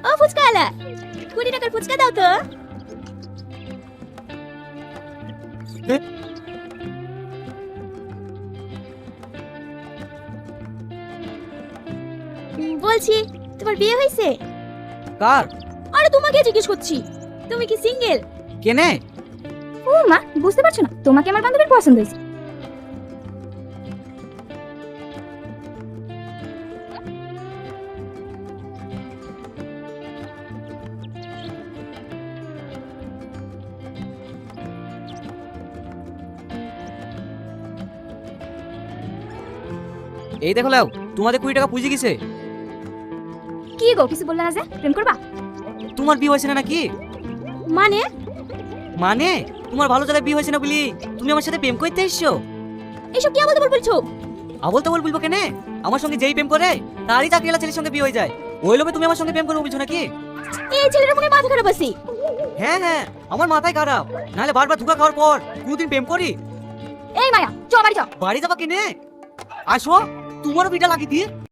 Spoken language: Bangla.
ও ফুচকাওয়ালা, 20 টাকার ফুচকা দাও তো। বলছি তোমার বিয়ে হয়েছে? কার? আরে তোমাকে জিজ্ঞেস করছি, তুমি কি সিঙ্গেল? কেনে? ও মা, বুঝতে পারছো না তোমাকে আমার বান্ধবীর পছন্দ হয়েছে। এই দেখো লাও, তোমাদের 20 টাকা পুঁজি গেছে। কি গো, কিছু বললে না যে প্রেম করবা? তোমার বিয়ে হয়েছে না নাকি? মানে মানে তোমার ভালো জায়গায় বিয়ে হয়েছে না বলি তুমি আমার সাথে প্রেম করতে এসছো? এসব কি বলতে বলছো? আবল তাবল বলবো কেনে? আমার সঙ্গে যেই প্রেম করে তারই চাকরিওয়ালা ছেলের সঙ্গে বিয়ে হয়ে যায়। ওই লোকে তুমি আমার সঙ্গে প্রেম করবে বলছো নাকি? এই ছেলের মনে মাথা খারাপ আছে। হ্যাঁ হ্যাঁ, আমার মাথায় খারাপ, নাহলে বারবার ধোকা খাওয়ার পর কোনদিন প্রেম করি? এই মায়া, চ বাড়ি চ। বাড়ি যাবা কেনে? আসো, তোমারও বিটা লাগিয়ে দিয়ে